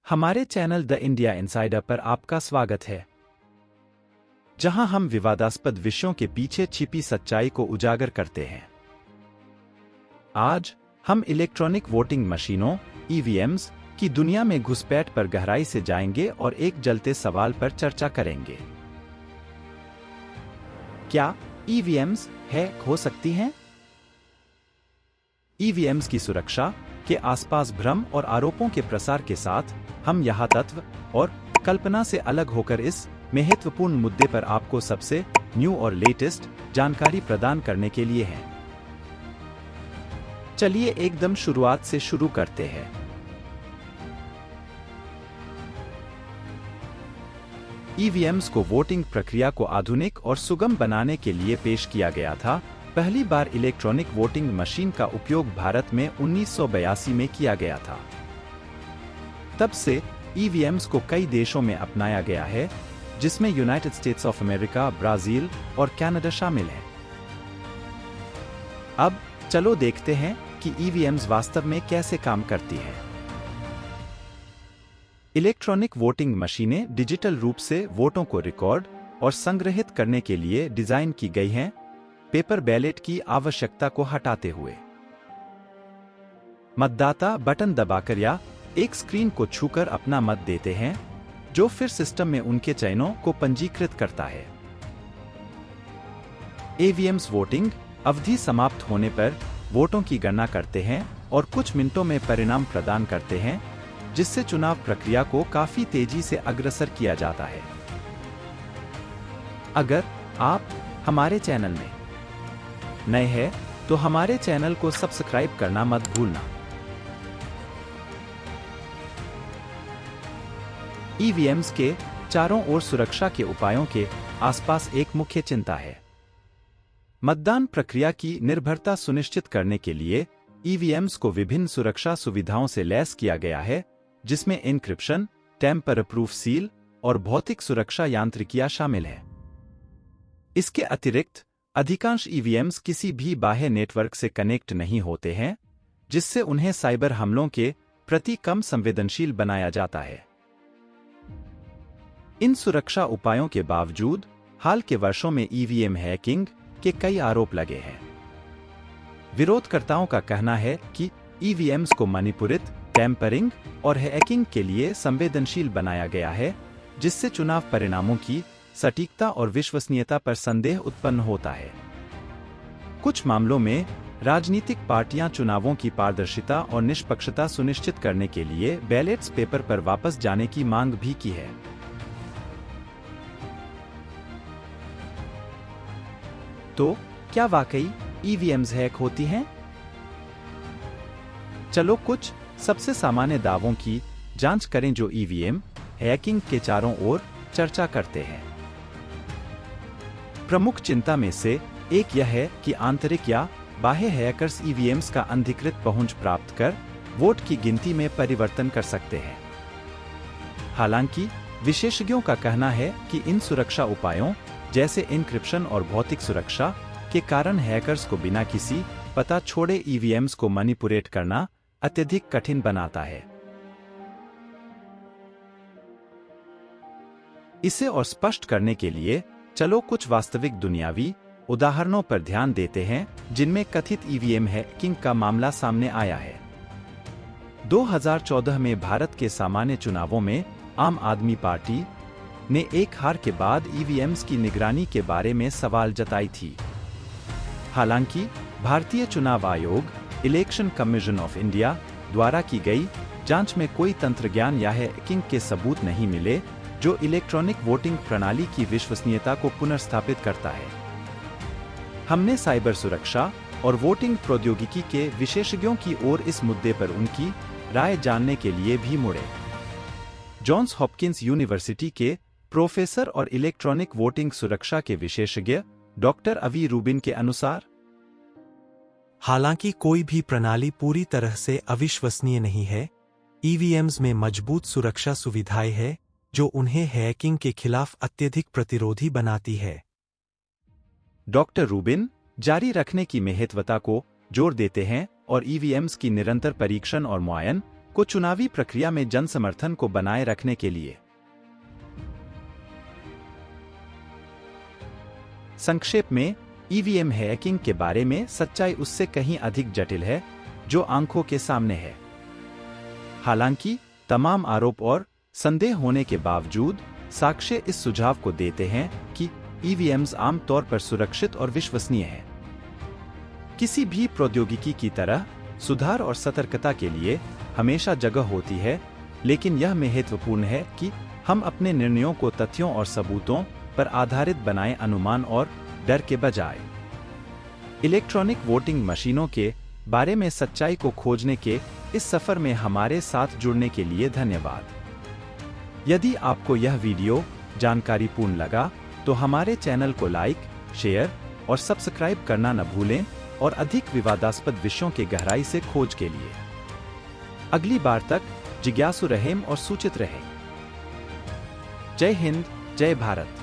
हमारे channel the India insider पर आपका स्वागत है, जहां हम विवादास्पद विषयों के पीछे छिपी सच्चाई को उजागर करते हैं। आज हम इलेक्ट्रॉनिक वोटिंग मशीनों (ईवीएम्स) की दुनिया में घुसपैठ पर गहराई से जाएंगे और एक जलते सवाल पर चर्चा करेंगे। क्या ईवीएम्स हैक हो सकती हैं? ईवीएम्स की सुरक्षा के आसपास भ्रम और आरोपों के प्रसार के साथ हम यहाँ तत्व और कल्पना से अलग होकर इस महत्वपूर्ण मुद्दे पर आपको सबसे न्यू और लेटेस्ट जानकारी प्रदान करने के लिए हैं। चलिए एकदम शुरुआत से शुरू करते हैं। ईवीएम्स को वोटिंग प्रक्रिया को आधुनिक और सुगम बनाने के लिए पेश किया गया था। पहली बार इलेक्ट्रॉनिक वोटिंग मशीन का उपयोग भारत में 1982 में किया गया था। तब से ईवीएम्स को कई देशों में अपनाया गया है, जिसमें United states of America, Brazil और कनाडा शामिल हैं। अब चलो देखते हैं कि ईवीएम्स वास्तव में कैसे काम करती हैं। इलेक्ट्रॉनिक वोटिंग मशीनें डिजिटल रूप से वोटों को रिकॉर्ड और संग्रहित करने के लिए डिजाइन की गई हैं, पेपर बैलेट की आवश्यकता को हटाते हुए। मतदाता बटन दबाकर या एक स्क्रीन को छूकर अपना मत देते हैं, जो फिर सिस्टम में उनके चयनों को पंजीकृत करता है। ईवीएम्स वोटिंग अवधि समाप्त होने पर वोटों की गणना करते हैं और कुछ मिनटों में परिणाम प्रदान करते हैं, जिससे चुनाव प्रक्रिया को काफी तेजी से अग्रसर किया जाता है। अगर आप हमारे चैनल में नए हैं तो हमारे चैनल को सब्सक्राइब करना मत भूलना। ईवीएम्स के चारों ओर सुरक्षा के उपायों के आसपास एक मुख्य चिंता है। मतदान प्रक्रिया की निर्भरता सुनिश्चित करने के लिए ईवीएम्स को विभिन्न सुरक्षा सुविधाओं से लैस किया गया है, जिसमें एन्क्रिप्शन, टेम्पर प्रूफ सील और भौतिक सुरक्षा यांत्रिकियां शामिल है। इसके अतिरिक्त अधिकांश ईवीएम्स किसी भी बाह्य नेटवर्क से कनेक्ट नहीं होते हैं, जिससे उन्हें साइबर हमलों के प्रति कम संवेदनशील बनाया जाता है। इन सुरक्षा उपायों के बावजूद हाल के वर्षों में ईवीएम हैकिंग के कई आरोप लगे हैं। विरोधकर्ताओं का कहना है कि ईवीएम्स को मैनिपुलेट, टेम्परिंग और हैकिंग के लिए संवेदनशील बनाया गया है, जिससे चुनाव परिणामों की सटीकता और विश्वसनीयता पर संदेह उत्पन्न होता है। कुछ मामलों में राजनीतिक पार्टियां चुनावों की पारदर्शिता और निष्पक्षता सुनिश्चित करने के लिए बैलेट्स पेपर पर वापस जाने की मांग भी की है। तो क्या वाकई ईवीएम्स हैक होती हैं? चलो कुछ सबसे सामान्य दावों की जांच करें जो ईवीएम हैकिंग के चारों ओर चर्चा करते हैं। प्रमुख चिंता में से एक यह है कि आंतरिक या बाह्य हैकर्स ईवीएम्स का अनधिकृत पहुंच प्राप्त कर वोट की गिनती में परिवर्तन कर सकते हैं। हालांकि विशेषज्ञों का कहना है कि इन सुरक्षा उपायों जैसे एन्क्रिप्शन और भौतिक सुरक्षा के कारण हैकर्स को बिना किसी पता छोड़े ईवीएम्स को मैनिपुलेट करना अत्यधिक कठिन बनाता है। इसे और स्पष्ट करने के लिए चलो कुछ वास्तविक दुनियावी उदाहरणों पर ध्यान देते हैं, जिनमें कथित ईवीएम हैकिंग का मामला सामने आया है। 2014 में भारत के सामान्य चुनावों में आम आदमी पार्टी ने एक हार के बाद ईवीएम्स की निगरानी के बारे में सवाल जताई थी। हालांकि भारतीय चुनाव आयोग, इलेक्शन कमीशन ऑफ इंडिया द्वारा की गई जांच में कोई तंत्रज्ञान या हैकिंग के सबूत नहीं मिले, जो इलेक्ट्रॉनिक वोटिंग प्रणाली की विश्वसनीयता को पुनर्स्थापित करता है। हमने साइबर सुरक्षा और वोटिंग प्रौद्योगिकी के विशेषज्ञों की ओर इस मुद्दे पर उनकी राय जानने के लिए भी मुड़े। जॉन्स हॉपकिंस यूनिवर्सिटी के प्रोफेसर और इलेक्ट्रॉनिक वोटिंग सुरक्षा के विशेषज्ञ डॉक्टर अवी रूबिन के अनुसार, हालांकि कोई भी प्रणाली पूरी तरह से अविश्वसनीय नहीं है, ईवीएम्स में मजबूत सुरक्षा सुविधाएं हैं जो उन्हें हैकिंग के खिलाफ अत्यधिक प्रतिरोधी बनाती है। डॉक्टर रूबिन जारी रखने की महत्वता को जोर देते हैं और ईवीएम्स की निरंतर परीक्षण और मुआयन को चुनावी प्रक्रिया में जनसमर्थन को बनाए रखने के लिए। संक्षेप में, ईवीएम हैकिंग के बारे में सच्चाई उससे कहीं अधिक जटिल है जो आंखों के सामने है। हालांकि तमाम आरोप और संदेह होने के बावजूद साक्ष्य इस सुझाव को देते हैं कि ईवीएम्स आमतौर पर सुरक्षित और विश्वसनीय हैं। किसी भी प्रौद्योगिकी की तरह सुधार और सतर्कता के लिए हमेशा जगह होती है, लेकिन यह महत्वपूर्ण है कि हम अपने निर्णयों को तथ्यों और सबूतों पर आधारित बनाएं, अनुमान और डर के बजाय। इलेक्ट्रॉनिक वोटिंग मशीनों के बारे में सच्चाई को खोजने के इस सफर में हमारे साथ जुड़ने के लिए धन्यवाद। यदि आपको यह वीडियो जानकारीपूर्ण लगा तो हमारे चैनल को लाइक, शेयर और सब्सक्राइब करना न भूलें और अधिक विवादास्पद विषयों के गहराई से खोज के लिए। अगली बार तक जिज्ञासु रहें और सूचित रहें। जय हिंद, जय भारत।